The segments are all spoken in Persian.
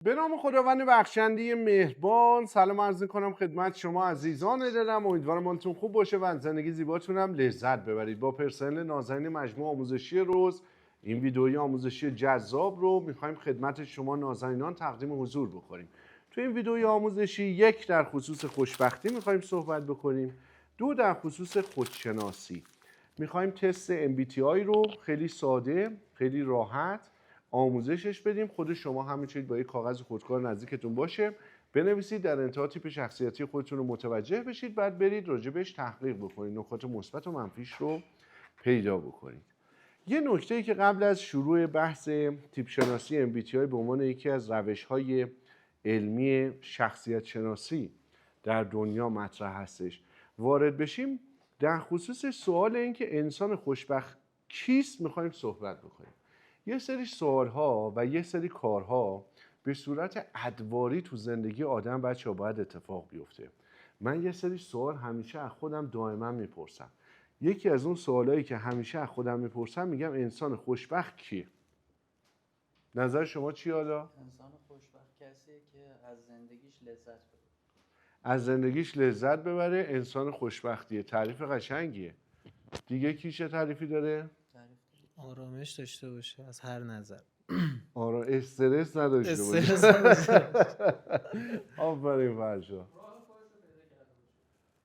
به نام خداوند بخشنده مهربان سلام عرض کنم خدمت شما عزیزان دلم. امیدوارم حالتون خوب باشه و از زندگی زیباتون هم لذت ببرید. با پرسنل نازنین مجموعه آموزشی روز این ویدئوی آموزشی جذاب رو میخوایم خدمت شما نازنینان تقدیم حضور بکنیم. تو این ویدئوی آموزشی یک در خصوص خوشبختی میخوایم صحبت بکنیم، دو در خصوص خودشناسی. میخوایم تست MBTI رو خیلی ساده، خیلی راحت آموزشش بدیم. خود شما هم میتونید با یک کاغذ خودکار نزدیکتون باشه بنویسید، در انتها تیپ شخصیتی خودتون رو متوجه بشید، بعد برید راجبش تحقیق بکنید، نکات مثبت و منفیش رو پیدا بکنید. یه نکته‌ای که قبل از شروع بحث تیپ شناسی MBTI به عنوان یکی از روش‌های علمی شخصیت شناسی در دنیا مطرح هستش وارد بشیم، در خصوص سوال این که انسان خوشبخت کیست میخوایم صحبت بکنیم. یه سری سوالها و یه سری کارها به صورت ادواری تو زندگی آدم بچه‌ها باید اتفاق بیفته. من یه سری سوال همیشه از خودم دائما میپرسم. یکی از اون سوالایی که همیشه از خودم میپرسم میگم انسان خوشبخت کیه؟ نظر شما چی حالا؟ انسان خوشبخت کسیه که از زندگیش لذت ببره. از زندگیش لذت ببره انسان خوشبختیه. تعریف قشنگیه. دیگه کی چه تعریفی داره؟ آرامش داشته باشه از هر نظر. استرس نداشته باشه. آفرین فرشا.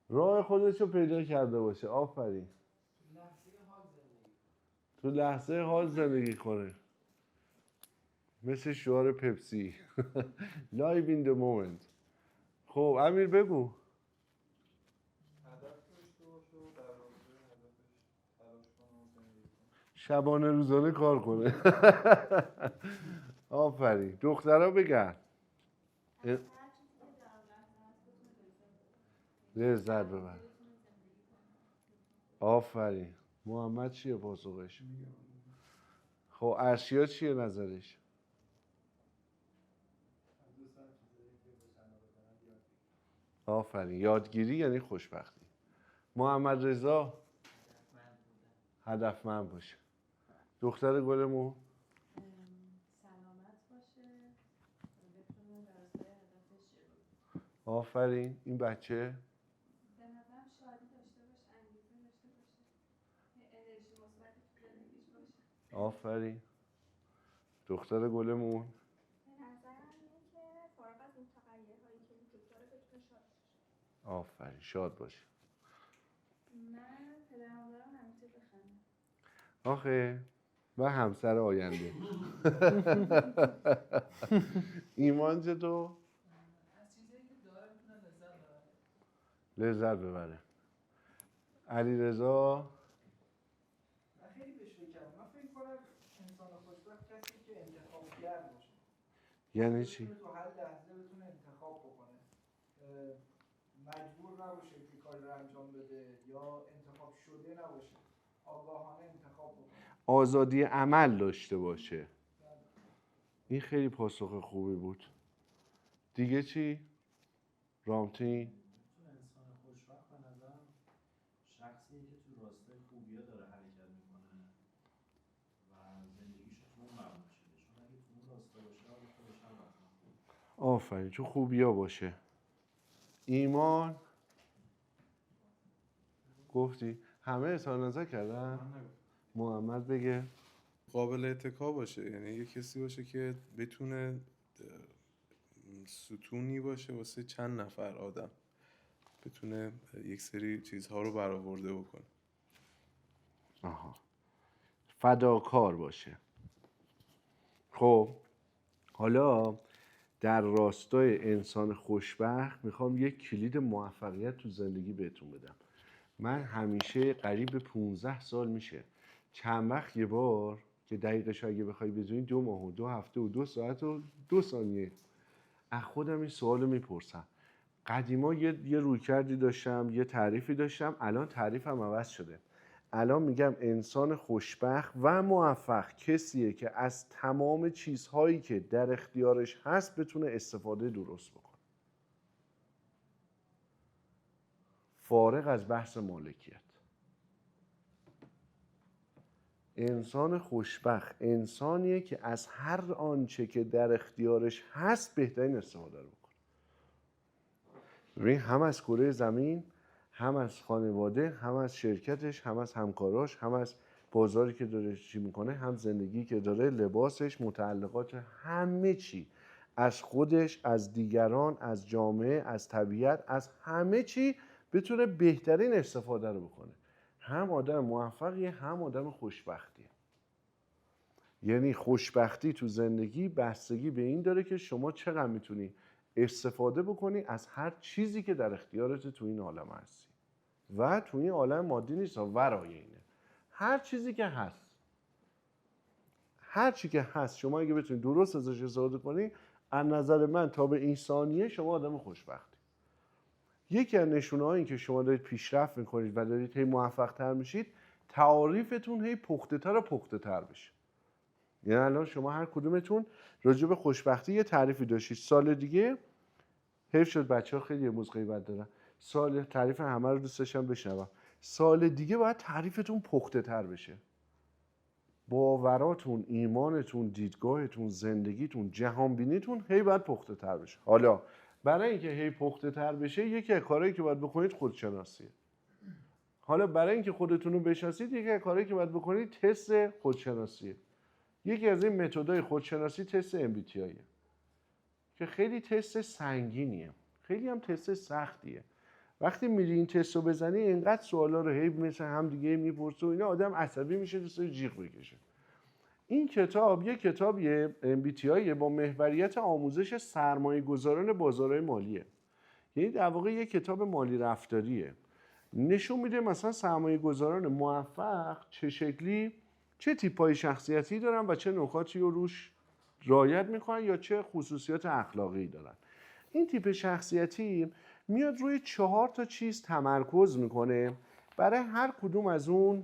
راه خودش رو پیدا کرده باشه. آفرین. تو لحظه حال زندگی کنه. مثل شعار پپسی. Live in the moment. خب امیر بگو. شبانه روزانه کار کنه. آفرین. دخترها بگن لذت ببر. آفرین. محمد چیه پاسخش؟ خب ارشیا چیه نظرش؟ آفرین. یادگیری یعنی خوشبختی. محمد رضا هدفمند باشه. دختر گلمون سلامت باشه، بتونه در راستای هدفش جلو. آفرین. این بچه به نظرم شادی داشته باشه، انگیزه داشته باشه، یه انرژی مثبتی تو زندگیش باشه. آفرین. دختر گلمون به نظرم اینه که فارغ از این تغییرهایی که وجود داره بتونه شاد باشه. آفرین. شاد باشه. من پدر مادرم همیشه بخندم. آخه و همسر آینده. ایمان چطور؟ از چیزایی که داره میتونه لذت ببره. لذت ببره. علی رضا من خیلی بهش فکر کردم. من فکر کنم انسان خوشبخت کسی که انتخابگر باشه. یعنی چی؟ تو هر لحظه بتونه انتخاب بکنه. مجبور نباشه که کاری رو انجام بده یا انتخاب شده نباشه. آگاهانه انتخاب بکنه. آزادی عمل داشته باشه. این خیلی پاسخ خوبی بود. دیگه چی؟ رامتین انسان خوشبخت به نظرم شخصیه که تو راستای خوبیا داره حرکت میکنه و زندگیش تو اون مبنا شده، چون اگه تو اون راستا باشه حال خودش هم حتما خوب. آفرین. تو خوبیا باشه. ایمان گفتی؟ همه اظهار نظر کردن؟ محمد بگه. قابل اتکا باشه، یعنی یه کسی باشه که بتونه ستونی باشه واسه چند نفر آدم، بتونه یک سری چیزها رو برآورده بکنه. آها. فداکار باشه. خب حالا در راستای انسان خوشبخت میخوام یک کلید موفقیت تو زندگی بهتون بدم. من همیشه قریب به 15 سال میشه چند وقت یه بار که دقیقش اگه بخوای بدونی 2 ماه و 2 هفته و 2 ساعت و 2 ثانیه از خودم این سوالو میپرسم. قدیما یه رویکردی داشتم، یه تعریفی داشتم، الان تعریفم عوض شده. الان میگم انسان خوشبخت و موفق کسیه که از تمام چیزهایی که در اختیارش هست بتونه استفاده درست بکنه. فارغ از بحث مالکیت. انسان خوشبخت انسانیه که از هر آنچه که در اختیارش هست بهترین استفاده رو بکنه. ببین هم از کره زمین، هم از خانواده، هم از شرکتش، هم از همکاراش، هم از بازاری که داره چی میکنه، هم زندگی که داره، لباسش، متعلقات، همه چی، از خودش، از دیگران، از جامعه، از طبیعت، از همه چی بتونه بهترین استفاده رو بکنه. هم آدم موفقیه، هم آدم خوشبختیه. یعنی خوشبختی تو زندگی بستگی به این داره که شما چقدر میتونی استفاده بکنی از هر چیزی که در اختیارت تو این عالم هستی. و تو این عالم مادی نیست، ورای اینه. هر چیزی که هست، هر چی که هست شما اگه بتونی درست ازش استفاده کنی، از نظر من تا به این ثانیه شما آدم خوشبختی. یکی از نشونه‌های این که شما دارید پیشرفت میکنید و دارید هی موفق‌تر میشید، تعاریفتون هی پخته‌تر و پخته‌تر بشه. یعنی الان شما هر کدومتون راجع به خوشبختی یه تعریفی داشتید، سال دیگه حیف شد بچه‌ها خیلی امروز غیبت دارن، سال تعریف همه رو دوست داشتم بشنوم، سال دیگه باید تعریفتون پخته‌تر بشه. باوراتون، ایمانتون، دیدگاهتون، زندگیتون، جهانبینیتون هی باید پخته‌تر بشه. حالا برای اینکه هی پخته‌تر بشه، یکی از کارهایی که باید بکنید خودشناسیه. حالا برای اینکه خودتون رو بشناسید، یکی از کارهایی که باید بکنید تست خودشناسیه. یکی از این متدهای خودشناسی تست MBTIه که خیلی تست سنگینیه، خیلی هم تست سختیه. وقتی میری این تست رو بزنی، اینقدر سوالا رو هی مثل هم دیگه میپرسه و اینا، آدم عصبی میشه، دوست داره جیغ بکشه. این کتاب یه کتابیه MBTI با محوریت آموزش سرمایه‌گذاران بازارهای مالیه. یعنی در واقع یه کتاب مالی رفتاریه. نشون میده مثلا سرمایه‌گذاران موفق چه شکلی، چه تیپ‌های شخصیتی دارن و چه نکاتی رو روش رعایت میکنن یا چه خصوصیات اخلاقی دارن. این تیپ شخصیتی میاد روی 4 تا چیز تمرکز میکنه، برای هر کدوم از اون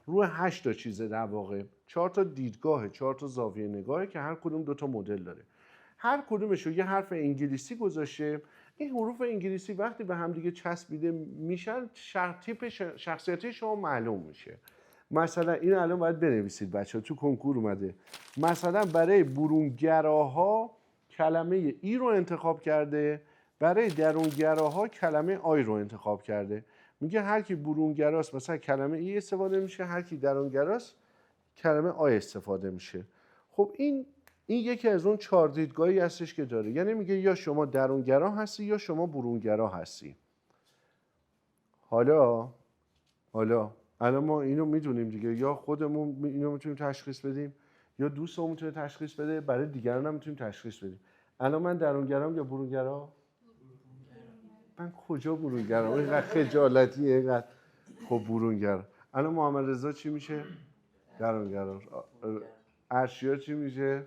روی 8 تا چیزه، در واقع 4 تا دیدگاه، 4 تا زاویه نگاهه که هر کدوم 2 تا مدل داره. هر کدومش رو یه حرف انگلیسی گذاشته. این حروف انگلیسی وقتی به هم دیگه چسبیده میشن، تیپ شخصیتی شما معلوم میشه. مثلا این الان باید بنویسید بچه‌ها، تو کنکور اومده. مثلا برای برونگراها کلمه ای رو انتخاب کرده، برای درونگراها کلمه آی رو انتخاب کرده. میگه هر کی برونگراست مثلا کلمه ای استفاده میشه، هر کی درونگراست کلمه آی استفاده میشه. خب این یکی از اون 4 دیدگاهی هستش که داره. یعنی میگه یا شما درونگرا هستی یا شما برونگرا هستی. حالا الان ما اینو میدونیم دیگه، یا خودمون اینو میتونیم تشخیص بدیم یا دوستمون میتونه تشخیص بده، برای دیگران هم میتونیم تشخیص بدیم. الان من درونگرام یا برونگرا؟ من کجا برونگرام؟ اینقدر خجالتیه اینقدر. خب برونگرا. الان محمد رضا چی میشه؟ درونگرا. ارشیا چی میشه؟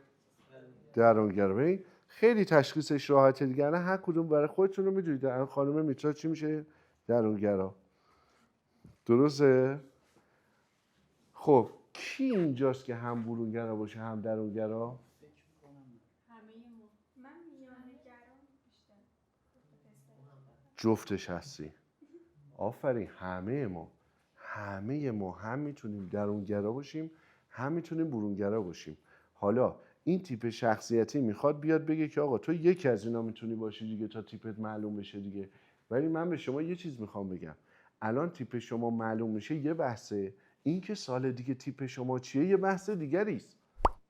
درونگرا. خیلی تشخیصش راحته دیگه. الان هر کدوم برای خودتون رو میدونید. الان خانم میترا چی میشه؟ درونگرا. درسته؟ خب کی اینجاست که هم برونگرا باشه هم درونگرا؟ من میانه گرام بیشتر. جفتش هستی. آفرین. همه ما هم میتونیم درونگرا باشیم، هم میتونیم برونگرا باشیم. حالا این تیپ شخصیتی میخواد بیاد بگه که آقا تو یکی از اینا میتونی باشی دیگه تا تیپت معلوم بشه دیگه. ولی من به شما یه چیز میخوام بگم. الان تیپ شما معلوم میشه یه بحثه، این که سال دیگه تیپ شما چیه یه بحث دیگری است.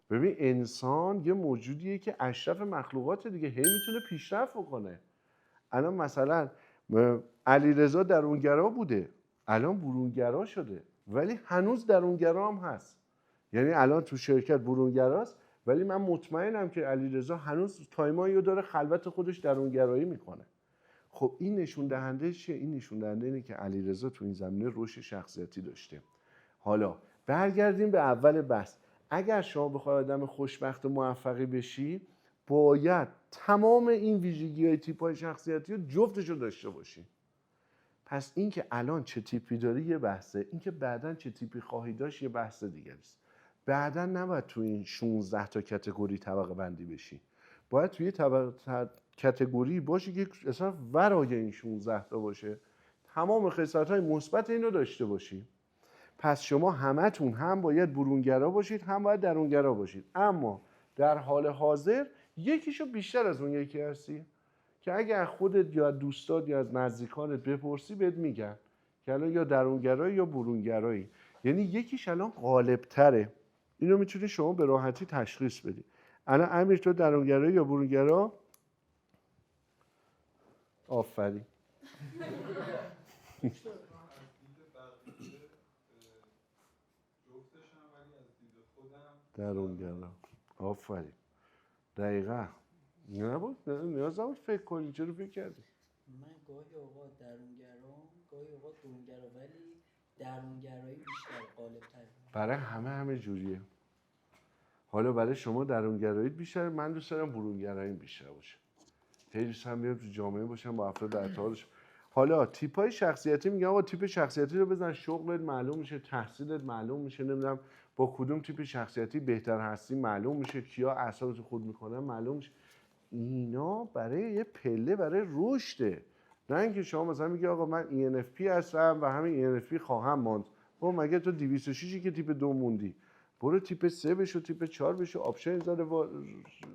ببین انسان یه موجودیه که اشرف مخلوقات دیگه، هی میتونه پیشرفت بکنه. الان مثلا علیرضا درونگرا بوده، الان برونگرا شده، ولی هنوز درونگرا هم هست. یعنی الان تو شرکت برونگراست، ولی من مطمئنم که علیرضا هنوز تایمایی رو داره خلوت خودش درونگرایی میکنه. خب این نشون دهنده چیه؟ این نشون دهنده اینه که علیرضا تو این زمینه رشد شخصیتی داشته. حالا برگردیم به اول بحث. اگر شما بخوای آدم خوشبخت و موفقی بشی، باید تمام این ویژگی‌های تیپ‌های شخصیتی رو جفتش رو داشته باشی. پس این که الان چه تیپی داری یه بحثه، این که بعداً چه تیپی خواهی داشت یه بحث دیگه است. بعداً نباید تو این 16 تا کاتگوری طبقه بندی بشی. باید توی کاتگوری باشی که اصلا ورای این 16 تا باشه. تمام خصلت‌های مثبت اینو داشته باشی. پس شما همتون هم باید برونگرا باشید هم باید درونگرا باشید، اما در حال حاضر یکیشو بیشتر از اون یکی هستی که اگر از خودت یا دوستات یا از نزدیکانت بپرسی بهت میگن که الان یا درونگرایی یا برونگرایی، یعنی یکیش الان غالب‌تره. اینو میتونی شما به راحتی تشخیص بدی. الان امیر تو درونگرایی یا برونگرا؟ آفرین. درونگرا. آفرین. دقیقا. نبود؟ نیاز نبود فکر کنی. چرا فکر کردی؟ من گاهی اوقات درونگرام، گاهی اوقات برونگرا، ولی درونگرایی بیشتر غالب‌تره. برای همه جوریه. حالا برای شما درونگرایی بیشتر، من دوست دارم برونگرایی بیشتر باشه. خیلی دوست هم بیام تو جامعه باشم با افراد ارتباطش. حالا تیپ‌های شخصیتی میگم آقا تیپ شخصیتی رو بزن، شغلت معلوم میشه، تحصیلت معلوم میشه، نمیدونم با کدوم تیپ شخصیتی بهتر هستی معلوم میشه، کیا اعصابتو خورد میکنن معلوم میشه. اینا برای یه پله برای رشده. نه اینکه شما مثلا میگی آقا من ENFP هستم و همین ENFP خواهم ماند. خب مگه تو 206 که تیپ 2 موندی؟ برو تیپ 3 بشو، تیپ 4 بشو، آپشن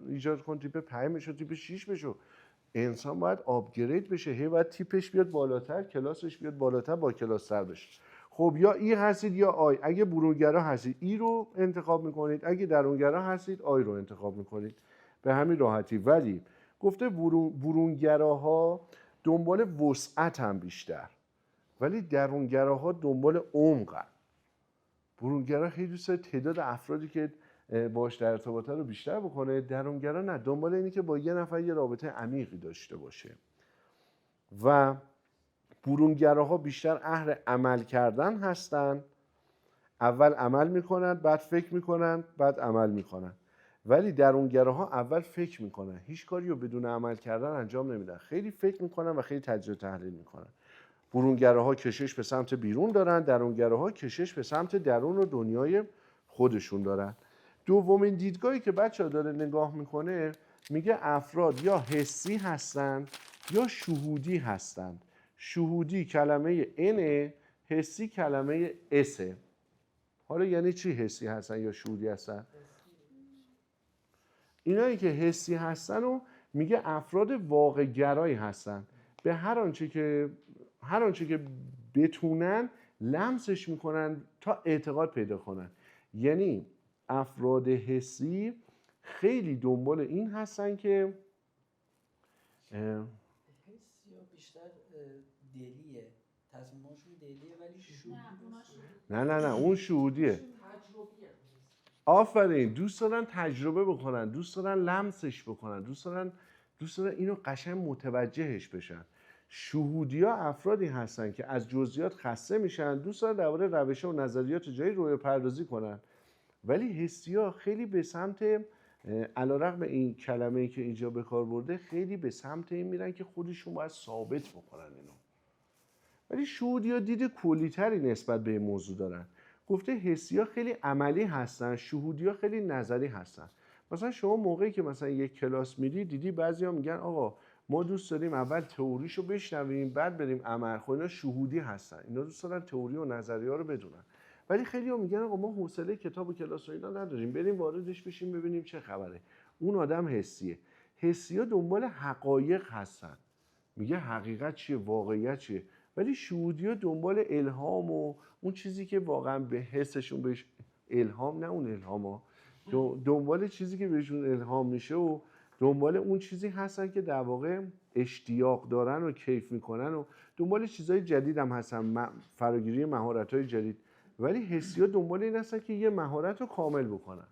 ایجاد کن، تیپ 5 بشو، تیپ 6 بشو. انسان باید آپگرید بشه، هی باید تیپش بیاد بالاتر، کلاسش بیاد بالاتر، با کلاس تر بشه. خب یا ای هستید یا آی. اگه برونگرا هستید ای رو انتخاب میکنید، اگه درونگرا هستید آی رو انتخاب میکنید. به همین راحتی. ولی گفته برونگراها دنبال وسعت هم بیشتر، ولی درونگراها دنبال عمق. برونگرا خیلی دوست داره تعداد افرادی که باش در ارتباطه رو بیشتر بکنه، درونگرا نه، دنبال اینی که با یه نفر یه رابطه عمیقی داشته باشه. و برونگراها بیشتر اهل عمل کردن هستن، اول عمل میکنن بعد فکر میکنن بعد عمل میکنن. ولی درونگراها اول فکر میکنن، هیچ کاری رو بدون عمل کردن انجام نمیدن، خیلی فکر میکنن و خیلی تجزیه و تحلیل میکنن. برونگراها کشش به سمت بیرون دارن، درونگراها کشش به سمت درون و دنیای خودشون دارن. دومین دیدگاهی که بچه‌ها داره نگاه میکنه میگه افراد یا حسی هستن یا شهودی هستن. شهودی کلمه انه، حسی کلمه اسه. حالا یعنی چی حسی هستن یا شهودی هستن؟ اینایی که حسی هستن و میگه افراد واقع گرایی هستن، به هر آنچه که بتونن لمسش میکنن تا اعتقاد پیدا کنن. یعنی افراد حسی خیلی دنبال این هستن که حسی یا بیشتر دلیه، تصمیماشون دلیه ولی شهودی نه اون شهودیه. آفرین. دوست دارن تجربه بکنن، دوست دارن لمسش بکنن، دوست دارن اینو قشنگ متوجهش بشن. شهودی‌ها افرادی هستن که از جزئیات خسته میشن، دوست دارن درباره روش‌ها و نظریات جایی روی پردازی کنن. ولی حسی‌ها خیلی به سمت، علیرغم این کلمه‌ای که اینجا به کار برده، خیلی به سمت این میرن که خودشون باید ثابت بکنن اینو. ولی شهودی‌ها دید کلی‌تری نسبت به این موضوع دارن. گفته حسی‌ها خیلی عملی هستن، شهودی‌ها خیلی نظری هستن. مثلا شما موقعی که مثلا یک کلاس میری دیدی بعضیا میگن آقا ما دوست داریم اول تئوریشو بشنویم بعد بریم عمل. خب اینا شهودی هستن، اینا دوست دارن تئوری و نظریه‌ها رو بدونن. ولی خیلی‌ها میگن آقا ما حوصله کتاب و کلاس و اینا نداریم، بریم واردش بشیم ببینیم چه خبره. اون آدم حسیه. حسی‌ها دنبال حقایق هستن، میگه حقیقت چیه، واقعیت چیه. ولی شهودی‌ها دنبال الهام و اون چیزی که واقعا به حسشون بهش الهام، نه اون الهاما، دنبال چیزی که بهشون الهام میشه و دنبال اون چیزی هستن که در واقع اشتیاق دارن و کیف میکنن و دنبال چیزهای جدید هم هستن، فراگیری مهارت‌های جدید. ولی حسی‌ها دنبال این هستن که یه مهارت رو کامل بکنن.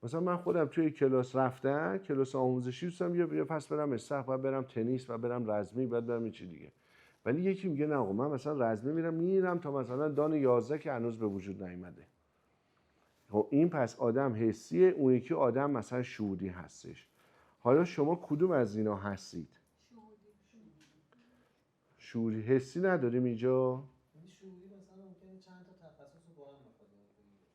مثلا من خودم توی کلاس رفتم، کلاس آموزشی دوستم یا پس برم استخ، بعد برم تنیس، بعد برم رزمی، بعد برم این چی دیگه. ولی یکی میگه نه آقا من مثلا رزمی میرم تا مثلا دان 11 که هنوز به وجود نیامده. خب این پس آدم حسیه، اون یکی آدم مثلا شهودی هستش. حالا شما کدوم از اینا هستید؟ شهودی. حسی نداریم اینجا؟ شهودی مثلا ممکنه چند تا تخصص رو با هم بخواد یاد بگیره.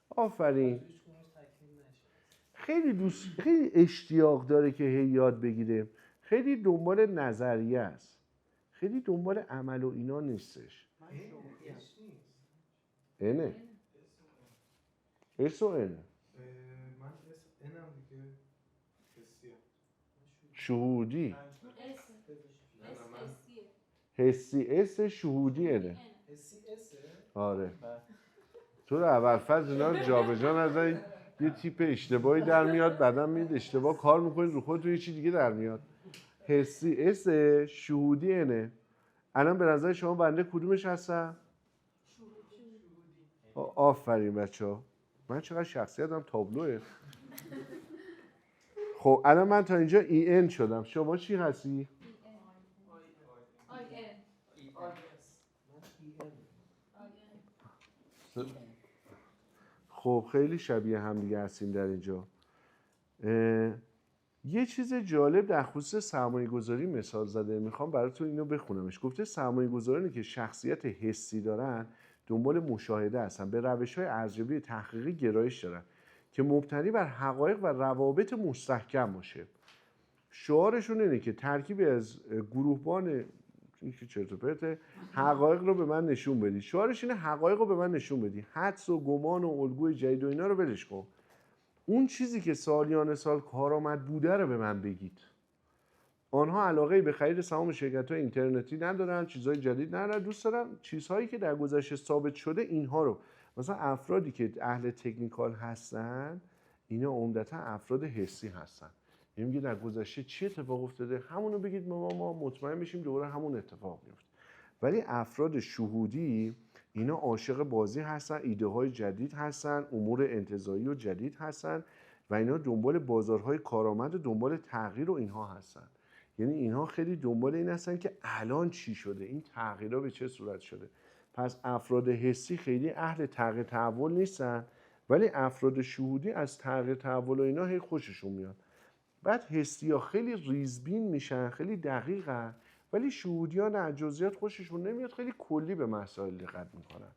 آفرین. هیچ کدومش تکمیل نشه. خیلی اشتیاق داره که هی یاد بگیره. خیلی دنبال نظریه است. خیلی دنبال عمل و اینا نیستش. اینه اس و اینه من اینم دیگه حسیه. شهودی اس حسی اس شهودی اینه حسی اسه؟ آره تو رو اول فاز اینا رو جابجا نذارید یه تیپ اشتباهی در میاد بعدم میاد اشتباه کار میکنید رو خودتون یه چیز دیگه در میاد حسی اس شهودی اینه الان به نظر شما بنده کدومش هستم؟ آفرین بچه‌ها من چقدر شخصیتم تابلوه خب الان من تا اینجا ای ان شدم شما چی هستی؟ خب خیلی شبیه هم دیگه هستیم در اینجا یه چیز جالب در خصوص سرمایه گذاری مثال زده میخوام براتون اینو بخونمش گفته سرمایه گذارانی که شخصیت حسی دارن دنبال مشاهده هستن به روش‌های ارزیابی تحقیقی گرایش دارن که مبتنی بر حقایق و روابط مستحکم باشه شعارشون اینه که ترکیبی از گروهبان این که چرت و پرته حقایق رو به من نشون بدی شعارش اینه حقایق رو به من نشون بدی حدس و گمان و الگوی جدید و اینا رو ولش کن اون چیزی که سالیان سال کارآمد بوده رو به من بگید آنها علاقه به خرید سهام شرکت‌های اینترنتی ندارن چیزهای جدید ندارن دوست دارن چیزهایی که در گذشته ثابت شده اینها رو مثلا افرادی که اهل تکنیکال هستن اینا عمدتا افراد حسی هستن یعنی میگه در گذشته چی اتفاق افتاده همونو بگید ما مطمئن بشیم دوباره همون اتفاق میفته ولی افراد شهودی اینا عاشق بازی هستن ایده های جدید هستن امور انتزاعی و جدید هستن و اینا دنبال بازارهای کارآمد و دنبال تغییر و اینها هستن یعنی اینها خیلی دنبال این هستن که الان چی شده این تغییرها به چه صورت شده پس افراد حسی خیلی اهل تغییر تحول نیستن ولی افراد شهودی از تغییر تحول و اینا هی خوششون میاد بعد حسی‌ها خیلی ریزبین میشن خیلی دقیقن ولی شهودیان از جزئیات خوششون نمیاد خیلی کلی به مسائل دقت میکنن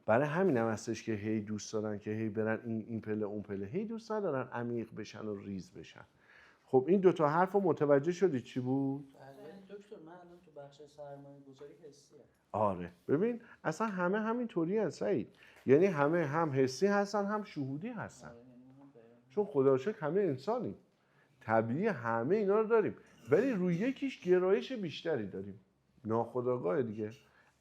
برای همین هم هستش که هی دوست دارن که هی برن این پله اون پله هی دوست ندارن عمیق بشن و ریز بشن خب این دوتا حرف رو متوجه شدی چی بود؟ بله دکتر من الان تو بخش سرمایه گذاری حسیه آره ببین اصلا همه همین طوری هست سعید یعنی همه هم حسی هستن هم شهودی هستن چون خدا رو شکر همه انسانیم طبیعی همه اینا رو داریم ولی روی یکیش گرایش بیشتری داریم ناخودآگاه دیگه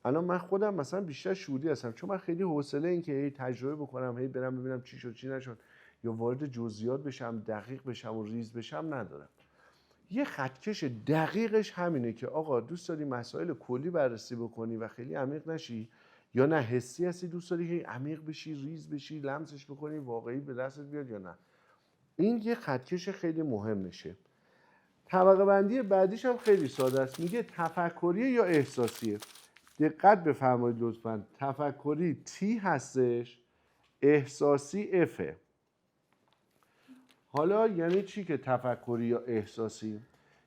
الان من خودم مثلا بیشتر شهودی هستم چون من خیلی حوصله این که هی تجربه بکنم هی برم ببینم چی شد چی نشد یا وارد جزئیات بشم دقیق بشم و ریز بشم ندارم یه خطکش دقیقش همینه که آقا دوست داری مسائل کلی بررسی بکنی و خیلی عمیق نشی یا نه حسی هستی دوست داری که عمیق بشی ریز بشی لمسش بکنی واقعی به دستت بیاد یا نه این یه خطکش خیلی مهمشه طبقه بندی بعدیش هم خیلی ساده است میگه تفکری یا احساسیه دقت بفرمایید لطفاً تفکری تی هستش احساسی افه حالا یعنی چی که تفکری یا احساسی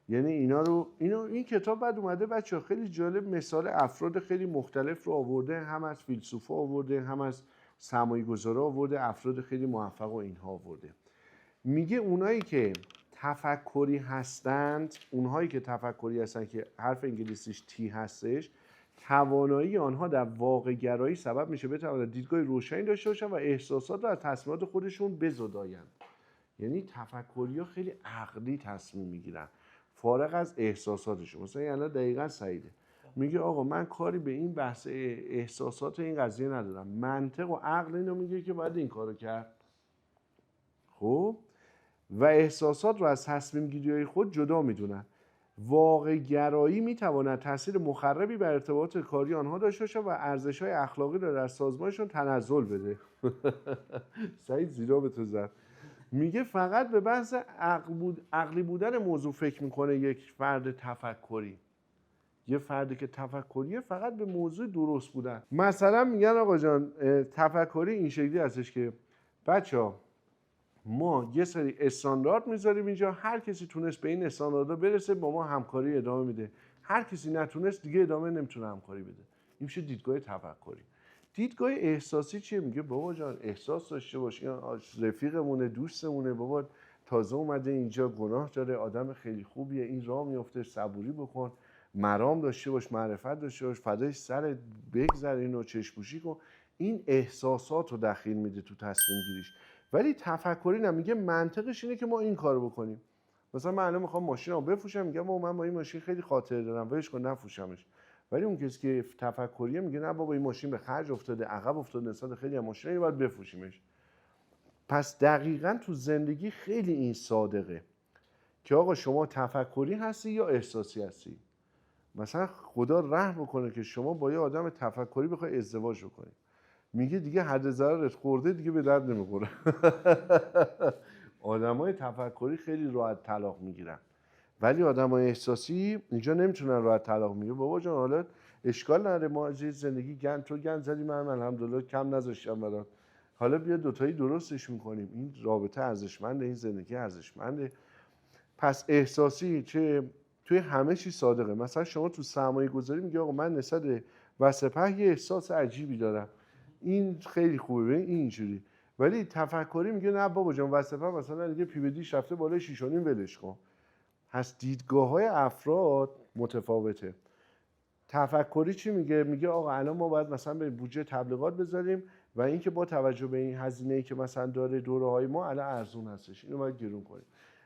یعنی این کتاب بعد اومده بچه‌ها خیلی جالب مثال افراد خیلی مختلف رو آورده هم از فیلسوفا آورده هم از سرمایه‌گذارا آورده افراد خیلی موفق و اینها آورده میگه اونایی که تفکری هستند اونهایی که تفکری هستند که حرف انگلیسیش تی هستش توانایی آنها در واقع گرایی سبب میشه بتوانند دیدگاه روشنی داشته باشن و احساسات رو از تصمیمات خودشون بزدایند یعنی تفکری ها خیلی عقلی تصمیم میگیرن فارغ از احساساتشون مثلا یعنی دقیقا سعیده میگه آقا من کاری به این بحث احساسات این قضیه ندارم منطق و عقل اینو میگه که باید این کارو کرد خب و احساسات رو از تصمیم گیری‌های خود جدا میدونن واقع گرایی میتواند تاثیر مخربی بر ارتباط کاری آنها داشته باشه و ارزش‌های اخلاقی را در سازمانشون تنزل بده سعید زیرا به تو زد میگه فقط به بحث عقلی بودن موضوع فکر میکنه یک فرد تفکری یه فردی که تفکریه فقط به موضوع درست بودن مثلا میگن آقا جان تفکری این شکلی هستش که بچه‌ها ما یه سری استاندارد میذاریم اینجا هر کسی تونست به این استانداردها برسه با ما همکاری ادامه میده هر کسی نتونست دیگه ادامه نمیتونه همکاری بده این میشه دیدگاه تفکری دیدگاه احساسی چیه میگه بابا جان احساس داشته باش این رفیقمونه دوستمونه بابا تازه اومده اینجا گناه داره آدم خیلی خوبیه این راه میفته صبوری بکن مرام داشته باش، معرفت داشته باش، فدای سرت بگذر اینو، چشم‌پوشی کن. این احساسات رو دخیل میده تو تصمیم گیریش. ولی تفکری نه، میگه منطقش اینه که ما این کارو بکنیم. مثلا من الان میخوام ماشینمو بفروشم، میگم من با این ماشین خیلی خاطره دارم، ولش کن نفروشمش. ولی اون کسی که تفکریه میگه نه بابا این ماشین به خرج افتاده، عقب افتاده نسبت خیلی از ماشینا، باید بفروشیمش. پس دقیقاً تو زندگی خیلی این صادقه که آقا شما تفکری هستی یا احساسی هستی. مثلا خدا رحم بکنه که شما با یه آدم تفکری بخوای ازدواج بکنی، میگه دیگه حد ضررت خورده، دیگه به درد نمیخوره. آدمای تفکری خیلی راحت طلاق میگیرن، ولی آدمای احساسی اینجا نمیتونن راحت طلاق میگیرن. بابا جان حالا اشکال نداره، ما از زندگی تو گند زدی، من الحمدلله کم نذاشتم برات، حالا بیا دوتایی درستش میکنیم. این رابطه ارزشمنده، این زندگی ارزشمنده. پس احساسی چه توی همه چی صادقه. مثلا شما تو سرمایه گذاری میگه آقا من نسبت به وسپه یه احساس عجیبی دارم، این خیلی خوبه، این اینجوری. ولی تفکری میگه نه بابا جان وسپه مثلا دیگه پی بدیش رفته بالای 6.5 ولش کن. پس دیدگاه‌های افراد متفاوته. تفکری چی میگه؟ میگه آقا الان ما باید مثلا به بودجه تبلیغات بذاریم و اینکه با توجه به این هزینه‌ای که مثلا داره دوره‌های ما الان ارزون هستش، اینو باید گرون کنیم.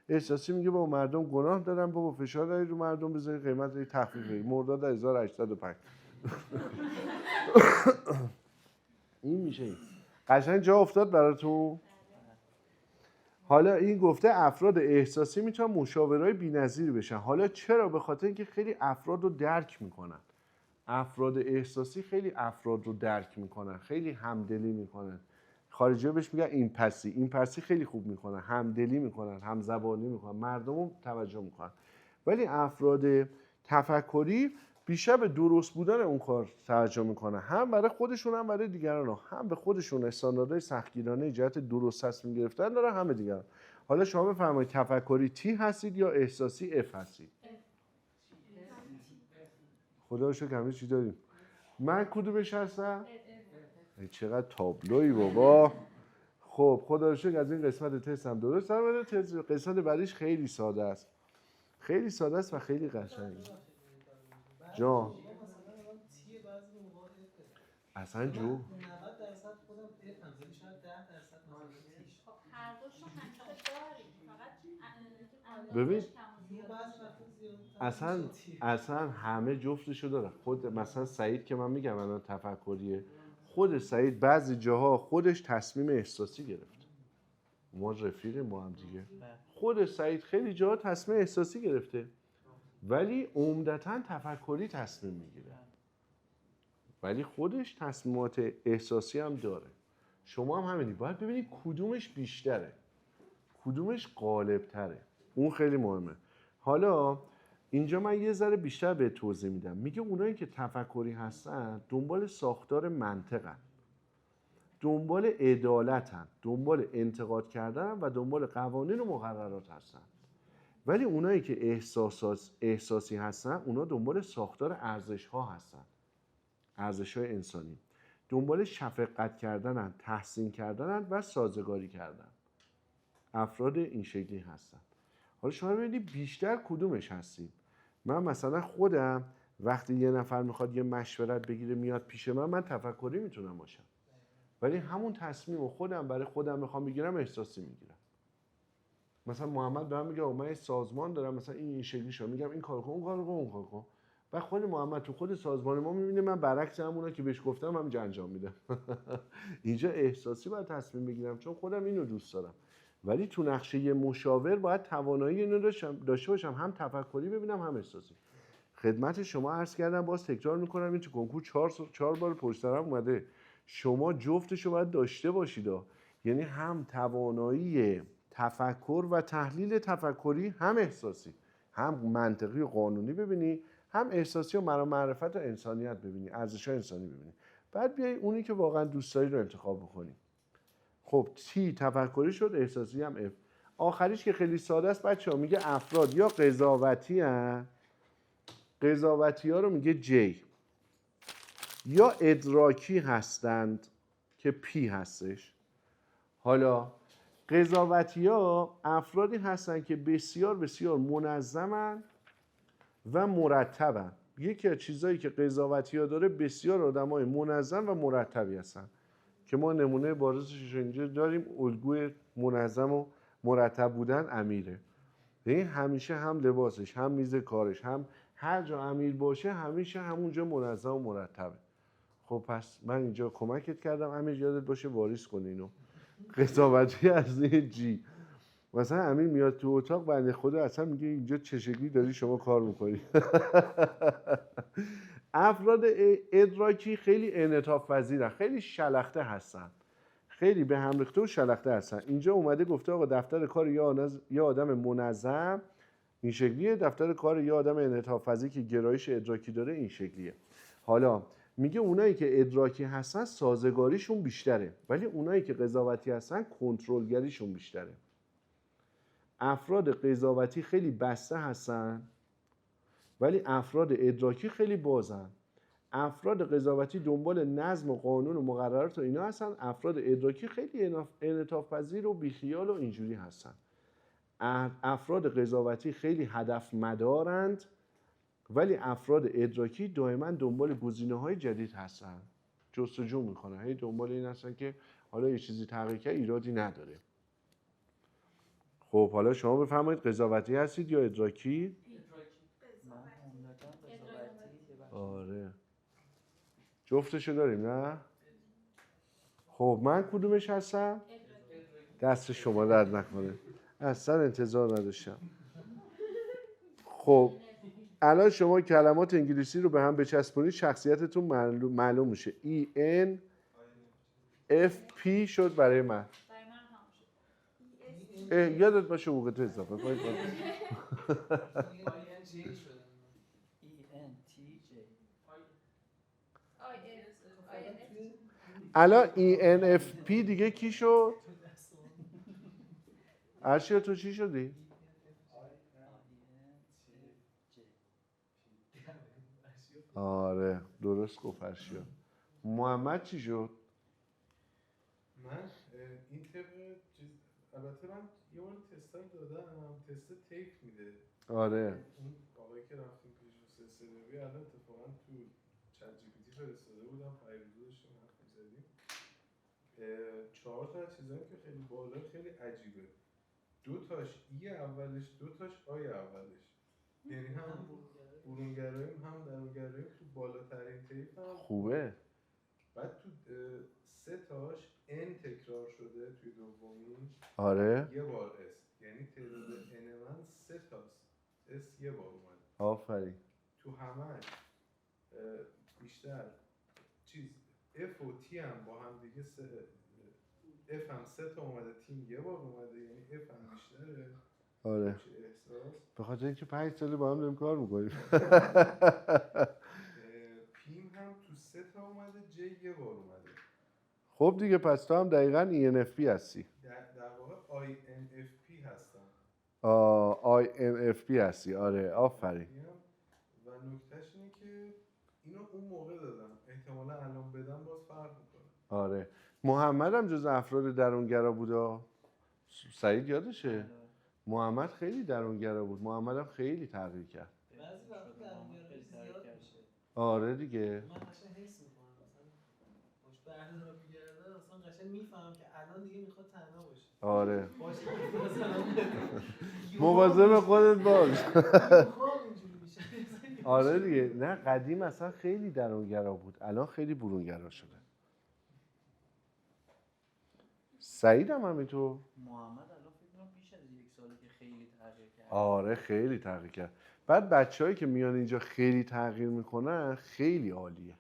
احساسی میگه با مردم گناه دارن، بابا فشار داری رو مردم، بذاری قیمت رو تخفیف بدید. مرداد 1805 این میشه. این قشنگ جا افتاد براتون؟ حالا این گفته افراد احساسی میتونن مشاورای بی‌نظیر بشن. حالا چرا؟ به خاطر اینکه خیلی افراد رو درک میکنن. افراد احساسی خیلی افراد رو درک میکنن، خیلی همدلی میکنن. خارجی‌ها بهش میگن این پسی خیلی خوب میکنن، همدلی میکنن، همزبانی میکنن، مردم رو توجه میکنن. ولی افراد تفکری بیشتر به درست بودن اون کار توجه میکنن، هم برای خودشون هم برای دیگران، هم به خودشون استانداردهای سختگیرانه جهت درست تصمیم گرفتن دارن، هم به دیگران. حالا شما بفرمایید تفکری تی هستید یا احساسی اف هستید؟ خدا رو شکر همه چی داریم. من کدومش هستم؟ چقدر تابلویی بابا. خب خدا رو شکر از این قسمت تستم درست هم. قسمت بعدیش خیلی ساده است، خیلی ساده است و خیلی قشنگه. جان اصلا جو 90% خودم افم، ولی شاید 10% مثلا تیش. هر دوشو همیشه داریم، فقط ببین بعضی وقتا زیاد اصلا همه جفتشو داره. خود مثلا سعید که من میگم الان تفکریه، خود سعید بعضی جاها خودش تصمیم احساسی گرفت. ما رفیقیم ما هم دیگه. خود سعید خیلی جاها تصمیم احساسی گرفته ولی عمدتاً تفکری تصمیم میگیره. ولی خودش تصمیمات احساسی هم داره. شما هم همینی، باید ببینید کدومش بیشتره، کدومش غالب‌تره. اون خیلی مهمه. حالا اینجا من یه ذره بیشتر به توضیح میدم. میگه اونایی که تفکری هستن دنبال ساختار منطقن، دنبال عدالتن، دنبال انتقاد کردن و دنبال قوانین و مقررات هستن. ولی اونایی که احساسی هستن اونا دنبال ساختار ارزش‌ها هستن، ارزش‌های انسانی. دنبال شفقت کردنن، تحسین کردنن و سازگاری کردن. افراد این شکلی هستن. حالا شما ببینید بیشتر کدومش هستید. من مثلا خودم وقتی یه نفر میخواد یه مشورت بگیره میاد پیش من تفکری میتونم باشم، ولی همون تصمیم خودم برای خودم میخوام بگیرم احساسی میگیرم. مثلا محمد به من میگه من یه سازمان دارم، مثلا این شکلی شو، میگم این کارو کن، اون کارو کن، اون کارو کن. و خود محمد تو خود سازمان ما میبینه من برعکس همونا که بهش گفتم همینجا انجام میدم. اینجا احساسی باید تصمیم بگیرم چون خودم اینو دوست دارم. ولی تو نقشه یه مشاور باید توانایی اینو داشته باشم، هم تفکری ببینم هم احساسی. خدمت شما عرض کردم، باز تکرار میکنم، این تو کنکور 4 بار پشت سرم اومده. شما جفتشو باید داشته باشید. یعنی هم توانایی تفکر و تحلیل تفکری، هم احساسی، هم منطقی و قانونی ببینی، هم احساسی و معرفت و انسانیت ببینی، ارزش‌های انسانی ببینی. بعد بیای اونی که واقعا دوست داری رو انتخاب بکنی. خب تی تفکری شد، احساسی هم اف. آخریش که خیلی ساده است بچه‌ها، میگه افراد یا قضاوتی هستند، قضاوتی ها رو میگه جی، یا ادراکی هستند که پی هستش. حالا قضاوتی ها افرادی هستند که بسیار بسیار منظمن و مرتبن. یکی از چیزایی که قضاوتی‌ها داره بسیار آدمای منظم و مرتبی هستن که ما نمونه بارزش اینجا داریم. الگوی منظم و مرتب بودن امیره. یعنی همیشه هم لباسش، هم میز کارش، هم هر جا امیر باشه همیشه همونجا منظم و مرتبه. خب پس من اینجا کمکت کردم امیر، یادت باشه واریس کنی اینو. قضاوتی از جی. مثلا امیر میاد تو اتاق بنده خدا اصلا میگه اینجا چه شکلی داری شما کار میکنی. افراد ادراکی خیلی انعطاف پذیرن، خیلی شلخته هستن، خیلی به هم ریخته و شلخته هستن. اینجا اومده گفته آقا دفتر کار یا آدم منظم این شکلیه، دفتر کار یا آدم انعطاف پذیر که گرایش ادراکی داره این شکلیه. حالا میگه اونایی که ادراکی هستن سازگاریشون بیشتره، ولی اونایی که قضاوتی هستن کنترلگریشون بیشتره. افراد قضاوتی خیلی بسته هستن ولی افراد ادراکی خیلی بازن. افراد قضاوتی دنبال نظم و قانون و مقررات و اینا هستن، افراد ادراکی خیلی انعطاف پذیر و بیخیال و اینجوری هستن. افراد قضاوتی خیلی هدف مدارند ولی افراد ادراکی دائما دنبال گزینه‌های جدید هستن، جستجو میکنن، هی دنبال این هستن که حالا یه چیزی تغییر کرد ایرادی نداره. خب حالا شما بفرمایید قضاوتی هستید یا ادراکی؟ من عمدتاً قضاوتی. آره جفتشو داریم نه؟ خب من کدومش هستم؟ دست شما درد نکنه، اصلا انتظار نداشتم. خب الان شما کلمات انگلیسی رو به هم بچسبونید شخصیتتون معلوم میشه. ENFP شد برای من. یادت باشه موقع اضافه کنید. الان ENFP دیگه کی شد؟ ارشیا تو چی شدی؟ آره درست گفت ارشیا. محمد چی شد؟ من این طبق چیز، البته من یه بار تستم دادم، تست تیک میده. آره اون آقایی که رفتیم پیش رو سلسله‌ای الان اتفاقا تو چت جی پی تی فرستاده بودم، پیروزی داشتیم حرف می‌زدیم. 4 تا از چیزایی که خیلی بالا خیلی عجیبه. 2 تاش ای اولش، 2 تاش آی اولش. یعنی هم برونگراییم هم درونگراییم تو بالاترین طیف هم خوبه. بعد تو 3 تاش n تکرار شده توی دومی. آره یه بار s، یعنی تعداد n من 3 تاست، s یه بار اومده. آفرین. تو همش بیشتر چیز f و t هم با هم دیگه f هم 3 تا اومده، t یه بار اومده، یعنی f هم بیشتره. آره چه احساس؟ به خاطر اینکه 5 ساله با هم داریم کار میکنیم. پیم هم تو 3 تا اومده، j یه بار اومده. خب دیگه پس تو هم دقیقاً ENFP هستی. در واقع INFP هستم. INFP هستی. آره آفرین. و نکتهش اینه که اینو اون موقع دادم، احتمالا الان بدم باز فرق میکنه. آره محمد هم جز افراد درونگرا بوده. سعید یادشه؟ محمد خیلی درونگرا بود. محمد هم خیلی تغییر کرد. بعضی وقتا درونگرایی زیاد میشه. آره دیگه. من قشنگ حس میکنم مثلا باش بردارم میگردم مثلا قشنگ میفهمم که الان دیگه میخواد تنها باشه. آره باشه مثلا مواظب خودت باش. اینجوری میشه. آره دیگه. نه قدیم اصلا خیلی درونگرا بود، الان خیلی برونگرا شده. سعید هم همینطور. محمد الان فکر کنم بیش از 1 ساله که خیلی تغییر کرد. آره خیلی تغییر کرد. بعد بچه‌هایی که میان اینجا خیلی تغییر میکنن خیلی عالیه.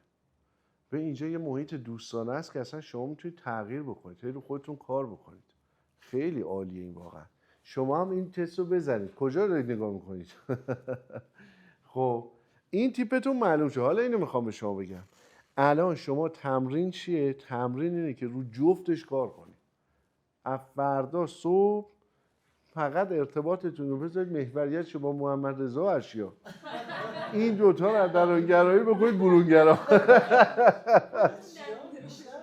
به اینجا یه محیط دوستانه است که اصلا شما میتونید تغییر بکنید، خیلی رو خودتون کار بکنید. خیلی عالیه این واقعا. شما هم این تست رو بزنید. کجا دارید نگاه میکنید؟ خب این تیپتون معلوم شد. حالا اینو میخوام به شما بگم. الان شما تمرین چیه؟ تمرین اینه که رو جفتش کار کنید. از فردا صبح فقط ارتباطتون رو بذارید محوریت شما با محمد رضا و ارشیا. این دوتا رو از درونگرایی بکنید برونگرا. بیشتر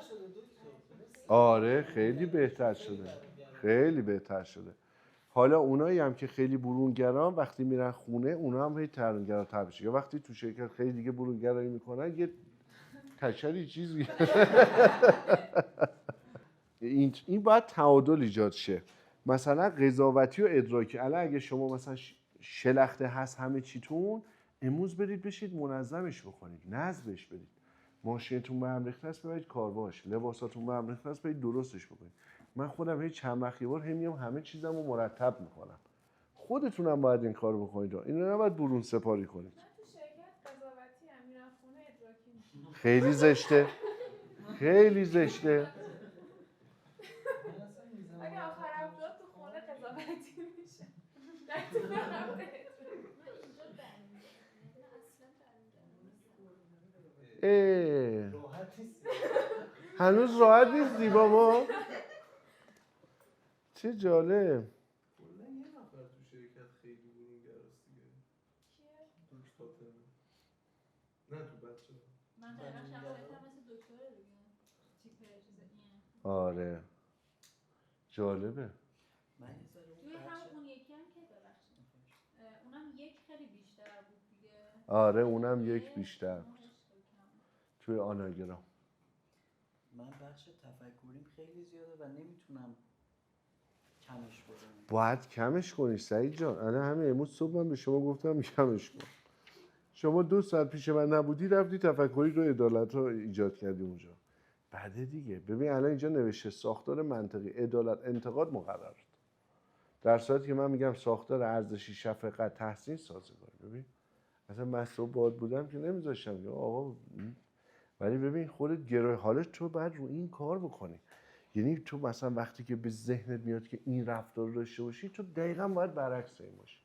شده دکتر. آره خیلی بهتر شده. خیلی بهتر شده. حالا اونایی هم که خیلی برونگران وقتی میرن خونه اونا هم هی درونگراتر بشه، یا وقتی تو شرکت خیلی دیگه برونگرایی میکنن یه کچلی چیزی این باید تعادل ایجاد شه. مثلا قضاوتی و ادراکی، الان اگه شما مثلا شلخته هست همه چیتون، امروز برید بشید منظمش بکنید، نظمش بدید. ماشینتون به هم ریخته است ببرید کارواش، لباساتون به هم ریخته است برید درستش بکنید. من خودم هیچ چند وقت یه بار میام همه چیزمو مرتب میکنم. خودتونم باید این کارو بکنید. اینو نباید برون سپاری کنید. من تو شرکت قضاوتی هم میرم خونه ادراکی میشم. خیلی زشته. خیلی زشته. اگه آخر هفته تو خونه قضاوتی میشه. در طول هفته راحت نیست. هنوز راحت نیستی بابا؟ چه جالب. کلا یه نفر تو شرکت خیلی برونگراست دیگه. کیه؟ فاطمه. نه تو بچه ها. من دقیقا شخصیتم مثل دکتره دیگه. تیپ چیز اینه. آره جالبه. من یه ذره اون توی بچه هم اون یکی هم که ببخشید اونم یک خیلی بیشتر بود دیگه. آره اونم یک بیشتر اون بود عشق کم. توی آناگرام. من بخش تفکریم خیلی زیاده و نمیتونم کمش بکنم. باید کمش کنی سعید جان. الان همین امروز صبح من به شما گفتم کمش کن. شما 2 ساعت پیش من نبودی رفتی تفکری رو عدالت رو ایجاد کردی اونجا. بعده دیگه. ببین الان اینجا نوشته ساختار منطقی عدالت انتقاد مقرر. در صورتی که من میگم ساختار ارزشی شفقت تحسین سازگار. ببین مثلا من صبح باد بودم که نمیذاشتم که آقا، ولی ببین خودت گرای حالت تو بعد رو این کار بکنی. یعنی تو مثلا وقتی که به ذهنت میاد که این رفتار رو داشته باشی تو دقیقاً باید برعکس این باشی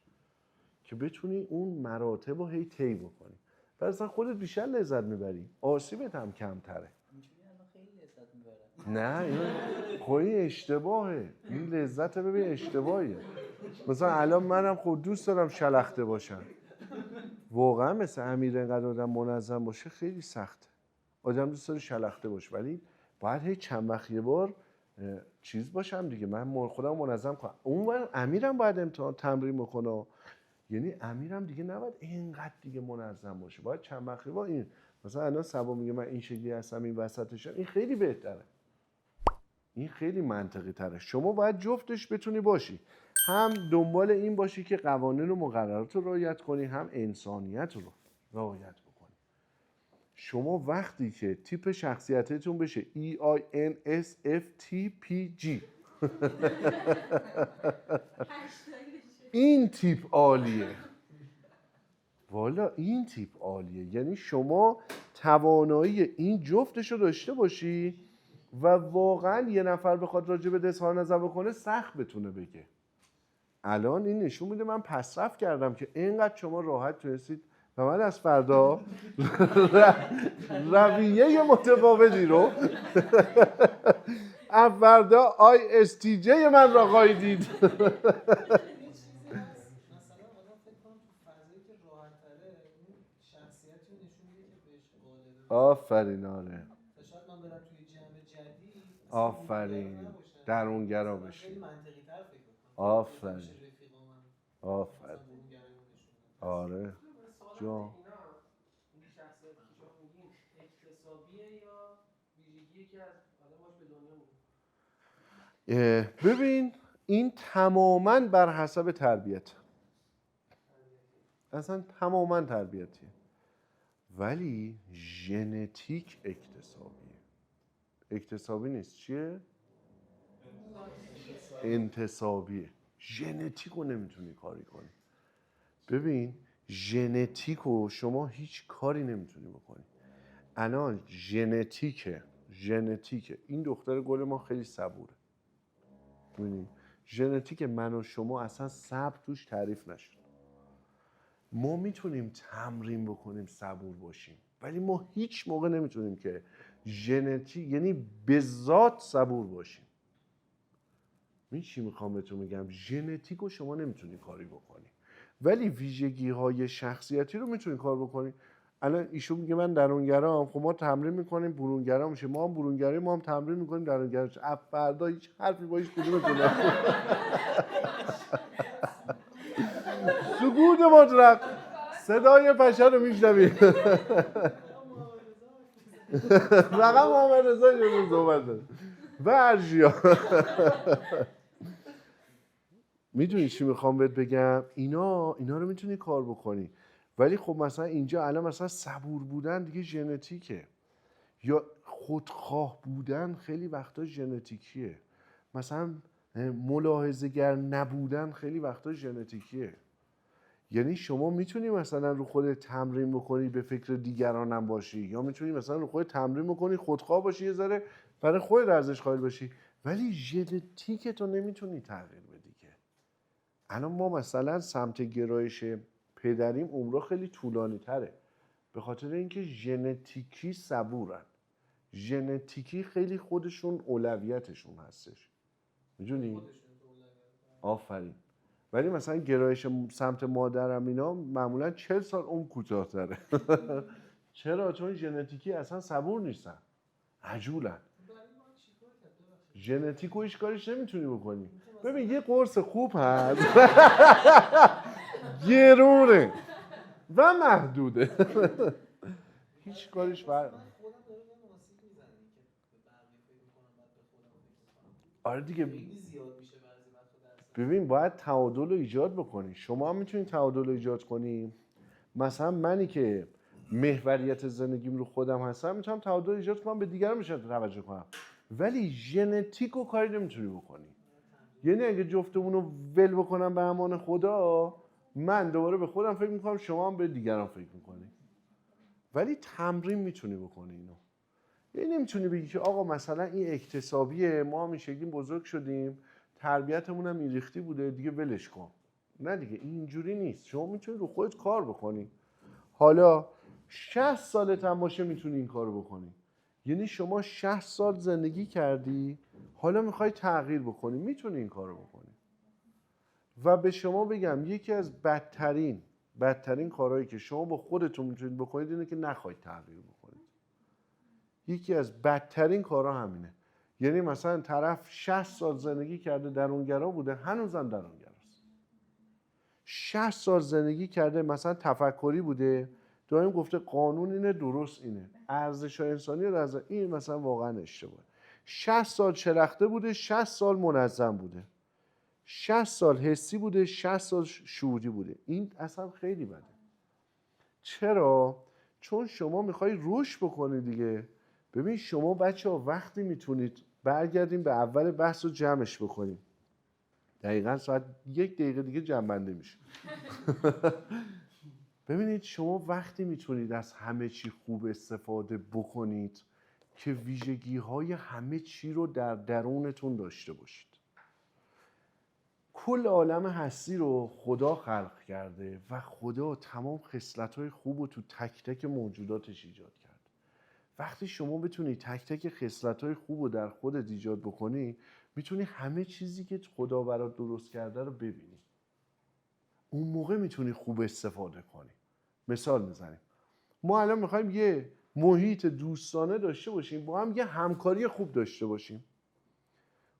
که بتونی اون مراتب رو هی طی بکنی. پس اصلا خودت بیشتر لذت میبری، آسیبت هم کمتره. اینجوری الان خیلی لذت میبرم. نه این خودی اشتباهه. این لذت ببین اشتباهیه. مثلا الان منم خود دوست دارم شلخته باشم. واقعا مثل امیر اینقدر آدم منظم باشه خیلی سخته. آدم دوست داره شلخته باشه ولی باید هی چند وقت یه بار چیز باشم دیگه. من خودم منظم کنم. اون امیرم باید امتحان تمرین بکنه. یعنی امیرم دیگه نباید اینقدر دیگه منظم باشه. باید چند وقت یه بار این مثلا الان سبا میگه من این شکلی هستم این وسطشم، این خیلی بهتره. این خیلی منطقی تره. شما باید جفتش بتونی باشی. هم دنبال این باشی که قوانین و مقررات رو رعایت کنی، هم انسانیت رو رعایت بکنی. شما وقتی که تیپ شخصیتتون بشه EINSFTPG این تیپ عالیه. والا این تیپ عالیه. یعنی شما توانایی این جفتش رو داشته باشی و واقعا یه نفر بخواد راجع به اظهار نظر بکنه سخت بتونه بگه. الان این نشون میده من پسرفت کردم که اینقدر شما راحت تونستید و من از فردا رویه متفاوتی رو از فردا ISTJ من را قایدید. مثلا آدم فکر کنم تو فضایی که راحت تره اون شخصیتی نشون میده که بهش قالبه. آفرین. آره شاید من برم توی جمع جدید آفرین. درونگرا بشی. خیلی منطقی تر فکر کنم. آفرین. آفرین. آره جا این شخصیتی که شما میگین اکتسابیه یا ویژگی که از آدم باش به دنیا میاد؟ ببین این تماماً بر حسب تربیت. اصلا تماماً تربیتیه. ولی ژنتیک اکتسابیه. اکتسابی نیست. چیه؟ انتصابیه. ژنتیک رو نمیتونی کاری کنی. ببین ژنتیک رو شما هیچ کاری نمیتونی بکنی. الان ژنتیک این دختر گل ما خیلی صبوره. ببینید ژنتیک من و شما اصلا صبر توش تعریف نشد. ما میتونیم تمرین بکنیم صبور باشیم ولی ما هیچ موقع نمیتونیم که ژنتیک یعنی به ذات صبور باشیم. این چی میخوام بهتون میگم؟ ژنتیک رو شما نمیتونی کاری بکنی ولی ویژگی های شخصیتی رو میتونی کار بکنی. الان ایشون میگه من درونگرام، خب ما تمرین میکنیم برونگرا میشه. ما هم برونگرایی ما هم تمرین میکنیم درونگرا میشه. فردا هیچ حرفی با هیچ کدومتون سکوت مطلق. صدای پشه رو میشنوی. فقط محمد رضا جلوی صحبت داره. ورژیا. میدونی چی میخوام بهت بگم؟ اینا رو میتونی کار بکنی. ولی خب مثلا اینجا الان مثلا صبور بودن دیگه ژنتیکه، یا خودخواه بودن خیلی وقتا ژنتیکیه، مثلا ملاحظه‌گر نبودن خیلی وقتا ژنتیکیه. یعنی شما میتونی مثلا رو خودت تمرین بکنی به فکر دیگرانم باشی، یا میتونی مثلا رو خودت تمرین بکنی خودخواه باشی، یه ذره برای خودت ارزش قائل باشی، ولی ژنتیک تو نمیتونی تغییر بدی که. الان ما مثلا سمت گرایش پدریم عمره خیلی طولانی تره، به خاطر اینکه ژنتیکی صبورن، ژنتیکی خیلی خودشون اولویتشون هستش، میدونی؟ آفرین. ولی مثلا گرایش سمت مادرم اینا معمولا 40 سال عمر کوتاه‌تره. چرا؟ چون ژنتیکی اصلا صبور نیستن، عجولن. ژنتیکو هیچ کارش نمیتونی بکنی. ببین یه قرص خوب هست. گرونه و محدوده. هیچ کارش آره دیگه. ببین باید تعادل رو ایجاد بکنی. شما هم میتونید تعادل رو ایجاد کنی. مثلا منی که محوریت زندگیم رو خودم هستم میتونم تعادل ایجاد کنم، به دیگران میشه توجه کنم، ولی ژنتیک رو کاری نمیتونی بکنی. یعنی اگه جفتمون رو ول بکنم به امان خدا، من دوباره به خودم فکر میکنم، شما هم به دیگران فکر میکنی. ولی تمرین میتونی بکنی اینو. یعنی نمیتونی بگی که آقا مثلا این اکتسابیه، ما هم این شکلی بزرگ شدیم، تربیتمون هم این ریختی بوده، دیگه ولش کن. نه دیگه اینجوری نیست. شما میتونی رو خودت کار بکنی. حالا 60 سالت هم باشه میتونی این کارو بکنی. یعنی شما 60 سال زندگی کردی، حالا میخوای تغییر بکنی، میتونی این کارو بکنی. و به شما بگم یکی از بدترین کارهایی که شما با خودتون میتونید بکنید اینه که نخواید تغییر بکنید. یکی از بدترین کارها همینه. یعنی مثلا طرف 60 سال زندگی کرده، درونگرا بوده، هنوزم درونگراست. 60 سال زندگی کرده، مثلا تفکری بوده، دائم گفته قانون اینه، درست اینه، ارزش انسانی رو این مثلا واقعا اشتباهه. 60 سال چرخته بوده، 60 سال منظم بوده، 60 سال حسی بوده، 60 سال شعوری بوده. این اصلا خیلی بده. چرا؟ چون شما میخوای رشد بکنی دیگه. ببین شما بچه‌ها وقتی میتونید برگردیم به اول بحث رو جمعش بکنیم. دقیقاً ساعت 1 دقیقه دیگه جمع میشه. ببینید شما وقتی میتونید از همه چی خوب استفاده بکنید که ویژگی‌های همه چی رو در درونتون داشته باشید. کل عالم هستی رو خدا خلق کرده و خدا تمام خصلت‌های خوب رو تو تک تک موجوداتش ایجاد کرده. وقتی شما بتونی تک تک خصلت‌های خوب رو در خودت ایجاد بکنی، میتونی همه چیزی که خدا برات درست کرده رو ببینی. اون موقع میتونی خوب استفاده کنی. مثال میزنیم، ما الان میخوایم یه محیط دوستانه داشته باشیم، با هم یه همکاری خوب داشته باشیم.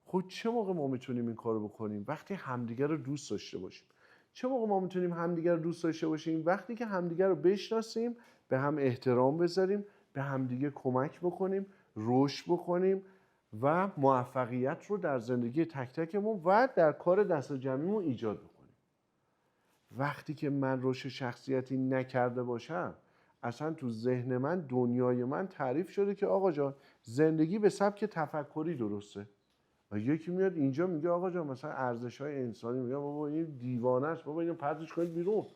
خب چه موقع ما میتونیم این کارو بکنیم؟ وقتی همدیگر رو دوست داشته باشیم. چه موقع ما میتونیم همدیگر رو دوست داشته باشیم؟ وقتی که همدیگر رو بشناسیم، به هم احترام بذاریم، به همدیگه کمک بکنیم، رشد بکنیم و موفقیت رو در زندگی تک تکمون و در کار دست جمعیمون ایجاد بکنیم. وقتی که من رشد شخصیتی نکرده باشم، اصلا تو ذهن من، دنیای من تعریف شده که آقا جان زندگی به سبک تفکری درسته. و یکی میاد اینجا میگه آقا جان مثلا ارزش‌های انسانی، میگه بابا این دیوانه است، بابا اینو پرتش کنید بیرون.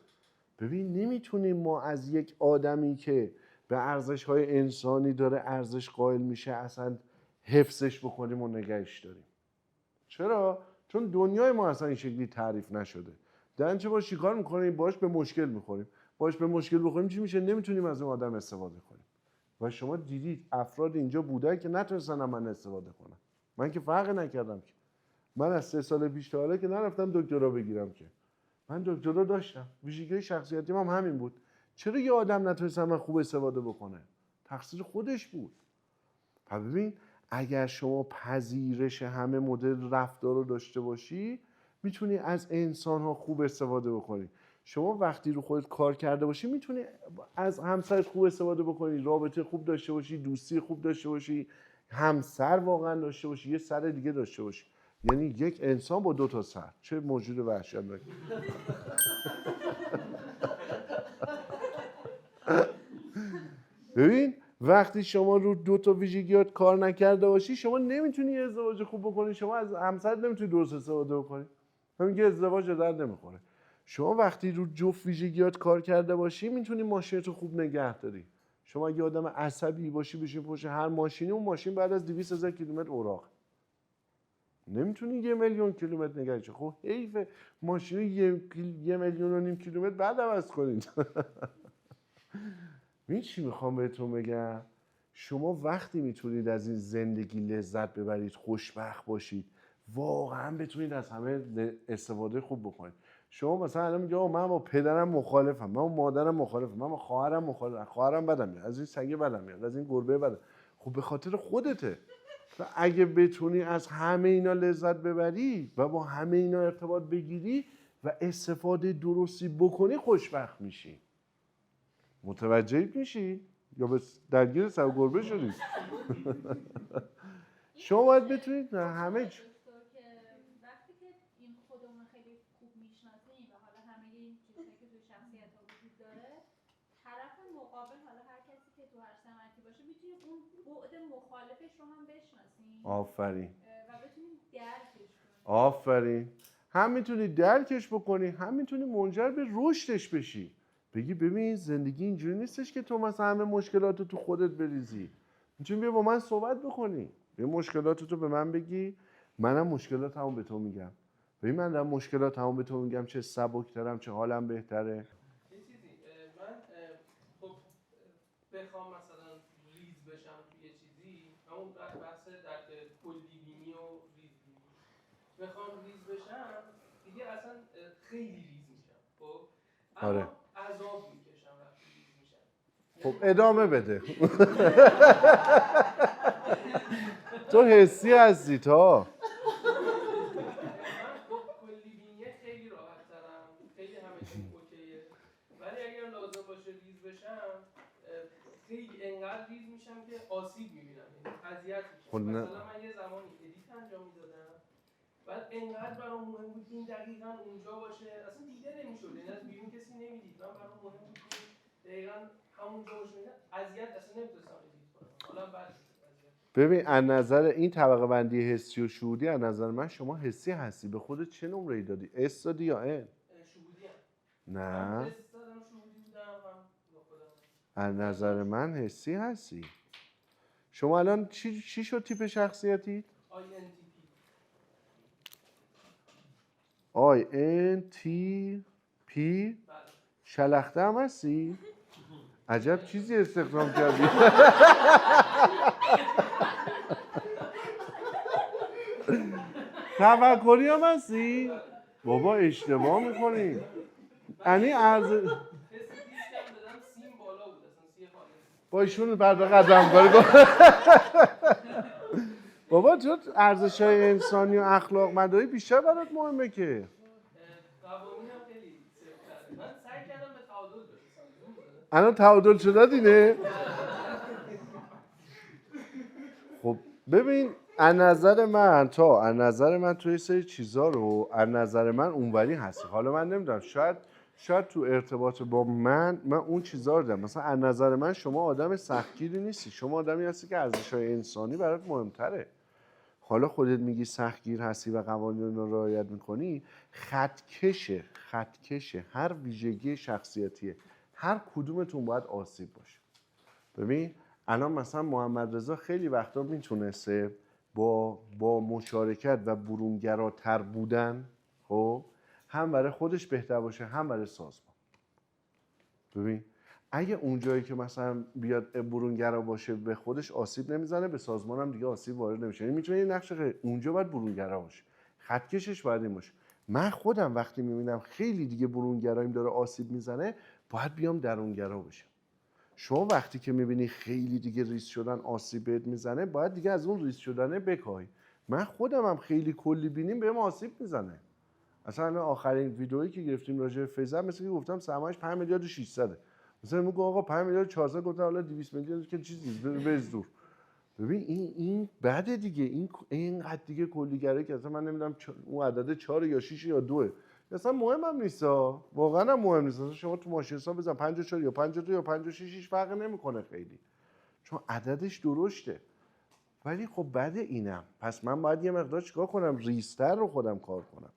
ببین نمیتونیم ما از یک آدمی که به ارزش‌های انسانی داره ارزش قائل میشه اصلا حفظش بکنیم و نگهش داریم. چرا؟ چون دنیای ما اصلا این شکلی تعریف نشده. درنچه باش چیکار میکنیم؟ باش به مشکل میخوریم. باش به مشکل بخوریم چی میشه؟ نمیتونیم از اون آدم استفاده کنیم. و شما دیدید افراد اینجا بودن که نتونستن من استفاده کنم. من که فرق نکردم که. من از 3 سال پیش تا حالا که نرفتم دکترا بگیرم که. من دکترا داشتم. ویژگی شخصیتیم هم همین بود. چرا یه آدم نتونست من خوب استفاده بکنه؟ تقصیر خودش بود. پس ببین اگر شما پذیرش همه مدل رفتار رو داشته باشی، میتونی از انسان‌ها خوب استفاده بکنی. شما وقتی رو خودت کار کرده باشی میتونی از همسرت خوب استفاده بکنی، رابطه خوب داشته باشی، دوستی خوب داشته باشی، همسر واقعا داشته باشی، یه سر دیگه داشته باشی. یعنی یک انسان با 2 تا سر. چه موجود وحشتناکی. ببین وقتی شما رو 2 تا ویژگیات کار نکرده باشی شما نمیتونی ازدواج خوب بکنی، شما از همسرت نمیتونی درست استفاده بکنی. همین که ازدواج درد نمیخوره. شما وقتی رو جفت ویژگیات کار کرده باشی میتونی ماشینتو خوب نگه داری. شما اگه آدم عصبی باشی بشین پشت هر ماشینی، اون ماشین بعد از 200,000 کیلومتر اوراق. نمیتونی 1,000,000 کیلومتر نگهش. خب حیف ماشین 1,500,000 کیلومتر بعد عوض کنید. این چی میخوام بهتون بگم؟ شما وقتی میتونید از این زندگی لذت ببرید، خوشبخت باشید، واقعا بتونید از همه استفاده خوب بکنید. شما مثلا الان میگه من با پدرم مخالفم، من با مادرم مخالفم، من با خواهرم مخالفم، خواهرم بدم میاد، از این سگه بدم میاد، از این گربه بدم. خب به خاطر خودته. و اگه بتونی از همه اینا لذت ببری و با همه اینا ارتباط بگیری و استفاده درستی بکنی، خوشبخت میشی. متوجه میشی؟ یا به درگیر سگ و گربه شدید؟ شما باید بتونید همه دکتر که وقتی که این خودمون خیلی خوب میشناسیم و حالا همه این چیزایی که تو شخصیت ها وجود داره، طرف مقابل، حالا هر کسی که تو هر سمتی باشه، میتونیم اون بعد مخالفش رو هم بشناسیم آفرین و بتونیم درکش کنیم. آفرین. هم میتونی درکش بکنی، هم میتونی منجر به رشدش بشی. بگی ببین زندگی اینجوری نیستش که تو مثلا همه مشکلاتو تو خودت بریزی. میتونی بیا با من صحبت بکنی، بیا مشکلاتتو به من بگی، منم مشکلاتمو به تو میگم. ببین من دارم مشکلاتمو به تو میگم، چه سبکترم، چه حالم بهتره. یه چیزی من خب بخوام مثلا ریز بشم توی چیزی، همون بحث در کلی بینی و ریز بینی، بخوام ریز بشم دیگه اصلا خیلی ریز میشم. خب آره. اما عذاب میکشم وقتی ریز میشم. خب ادامه بده. تو حسی هستی تا من کلی بینی خیلی راحت ترم، خیلی همه چیم اوکیه، ولی اگر لازم باشه ریز بشم خیلی انقدر ریز میشم که آسیب میبینم، یعنی اذیت میشم. مثلا من یه زمانی ادیت انجام میدادم، بعد انقدر برام مهم بود این دقیقاً اونجا باشه، اصلا دیده نمیشد، یعنی از بیرون کسی نمیدید، من برام مهم بود که دقیقاً همونجا باشه، اذیت اصلا نمیتونستم ادیت کنم، حالا بعد ببین از نظر این طبقه بندی حسی و شهودی، از نظر من شما حسی هستی. به خودت چه نمره‌ای دادی؟ اس دادی یا ان؟ شهودی نه هم اس دادم، شهودی بودم، هم با خودم. از نظر من حسی هستی. شما الان چی شد تیپ شخصیتی؟ INTP. شلخته هم هستی؟ عجب چیزی استخدام کردی. تفکری هم هستی؟ بابا اشتباه میکنی. یعنی عرض با ایشون بعد قدم کاری بابا تو ارزش‌های انسانی و اخلاق مداری بیشتر برات مهمه که. قوانین هم خیلی صفر کرده. من سعی کردم به تعادل برسم. الان تعادل شده دینه؟ خب ببین از نظر من توی سری چیزا رو از نظر من اونوری هستی. حالا من نمیدونم شاید تو ارتباط با من اون چیزا رو دیدم. مثلا از نظر من شما آدم سختگیری نیستی، شما آدمی هستی که ارزش‌های انسانی برات مهمتره. حالا خودت میگی سختگیر هستی و قوانین رو رعایت میکنی، خطکش هر ویژگی شخصیتیه. هر کدومتون باید آسیب باشه. ببین الان مثلا محمد رضا خیلی وقتا میتونسته با مشارکت و برونگراتر بودن، خب هم برای خودش بهتر باشه هم برای سازمان. ببین اگه اونجایی که مثلا بیاد برونگرا باشه به خودش آسیب نمیزنه، به سازمان هم دیگه آسیب وارد نمیشه. یعنی میتونه یه نقش اونجا باید برونگرا باشه، خطکشش باید این باشه. من خودم وقتی میبینم خیلی دیگه برونگرایم داره آسیب میزنه، باید بیام درونگرا بشم. شما وقتی که میبینی خیلی دیگه ریز شدن آسیب بهت میزنه، باید دیگه از اون ریز شدنه بکاهی. من خودم هم خیلی کلی بینیم بهم آسیب میزنه. اصلا آخرین ویدئویی که گرفتیم راجع به فیضا مثل که گفتم سهمش 5 میلیارد و 600. مثلا میگه آقا 5 میلیارد 400 گفتن حالا 200 میلیون که چیزی به زور. ببین این بعد دیگه اینقدر دیگه کلیگره که اصلا من نمیدونم اون عدد 4 یا 6 یا 2 اصلا مهم هم نیست واقعا هم مهم نیست. شما تو ماشین حساب بزن 54 یا 52 یا 56 هیچ فرقی نمیکنه خیلی، چون عددش درشته. ولی خب بعد اینم پس من باید یه مقدار چیکار کنم؟ ریزتر رو خودم کار کنم.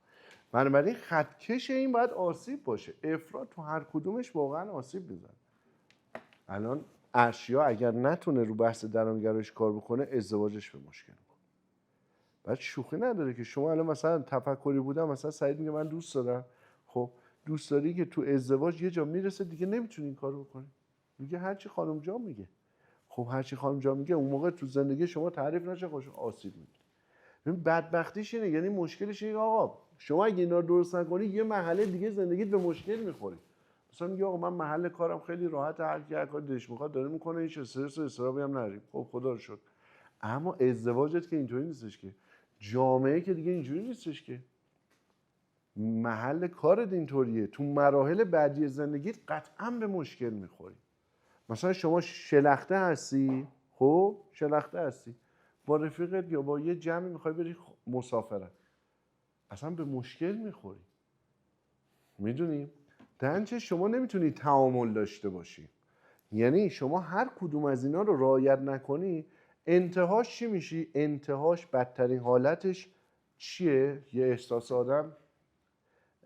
بنابراین خطکش این باید آسیب باشه. افراط تو هر کدومش واقعا آسیب میزنه. الان ارشیا اگر نتونه رو بحث درونگرایش کار بکنه ازدواجش به مشکل میکنه. بعد شوخی نداره که شما الان مثلا تفکری بودم مثلا سعید میگه من دوست دارم، خب دوست داری که تو ازدواج یه جا میرسه دیگه نمیتونی این کارو بکنی، میگه هرچی خانم جان میگه. خب هرچی خانم جان میگه اون موقع تو زندگی شما تعریف نشه خوش آسیب میده. ببین بدبختیش اینه، یعنی مشکلش اینه آقا شما اگه اینا رو درست نکنی یه مرحله دیگه زندگیت به مشکل میخوری. مثلا میگه آقا من محل کارم خیلی راحت، هر کی هر کاری دلش میخواد داره میکنه، هیچ استرس و استرابی هم نداریم. خب خدا رو شکر. اما ازدواجت که اینطوری نیستش که، جامعه که دیگه اینجوری نیستش که، محل کارت اینطوریه، تو مراحل بعدی زندگیت قطعا به مشکل میخوری. مثلا شما شلخته هستی، خب شلخته هستی با رفیقت یا با یه جمعی میخوای بری مسافرت، اصلا به مشکل میخوری. میدونیم درنچه شما نمیتونی تعامل داشته باشی، یعنی شما هر کدوم از اینا رو رعایت نکنی انتهاش چی میشی؟ انتهاش بدترین حالتش چیه؟ یه احساس آدم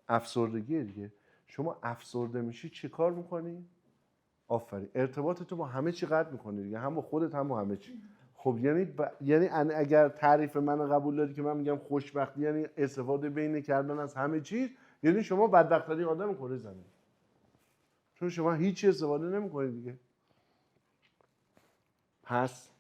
افسردگیه دیگه. شما افسرده میشی چه کار میکنی؟ آفرین، ارتباطتو با همه چی قطع میکنی دیگه، هم با خودت هم با همه چی. خب یعنی اگر تعریف من قبول داری که من میگم خوشبختی یعنی استفاده بین کردن از همه چیز، یعنی شما بدبخت‌ترین آدم کره زمین، چون شما هیچ استفاده نمی‌کنید دیگه. پس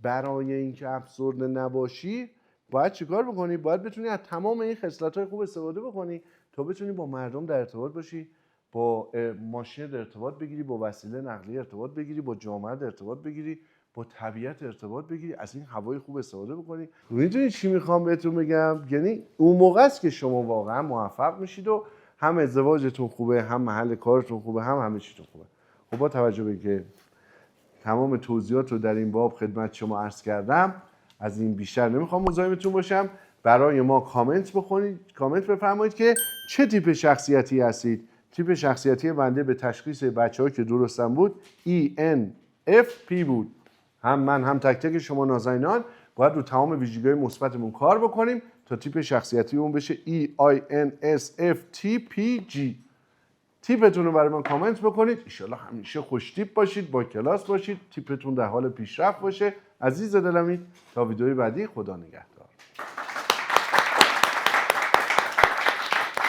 برای اینکه افسرده نباشی باید چیکار بکنی؟ باید بتونی از تمام این خصلت‌های خوب استفاده بکنی تا بتونی با مردم در ارتباط باشی، با ماشین در ارتباط بگیری، با وسیله نقلیه ارتباط بگیری، با جامعه در ارتباط بگیری، با طبیعت ارتباط بگیری، از این هوای خوب استفاده بکنی. میدونی چی میخوام بهتون بگم؟ یعنی اون موقع است که شما واقعا موفق میشید و هم ازدواجتون خوبه، هم محل کارتون خوبه، هم همه چیتون خوبه. خب با توجه به اینکه تمام توضیحات رو در این باب خدمت شما عرض کردم، از این بیشتر نمیخوام مزاحمتون باشم. برای ما کامنت بفرمایید که چه تیپ شخصیتی هستید. تیپ شخصیتی بنده به تشخیص بچه‌ها که درستم بود ENFP بود. هم من هم تک تک شما نازنینان باید رو تمام ویژگی‌های مثبتمون کار بکنیم تا تیپ شخصیتی اون بشه EINSFTPG. تیپتون رو برای من کامنت بکنید. ان شاءالله همیشه خوش تیپ باشید، با کلاس باشید، تیپتون در حال پیشرفت باشه. عزیز دلمی تا ویدیوی بعدی، خدا نگهدار.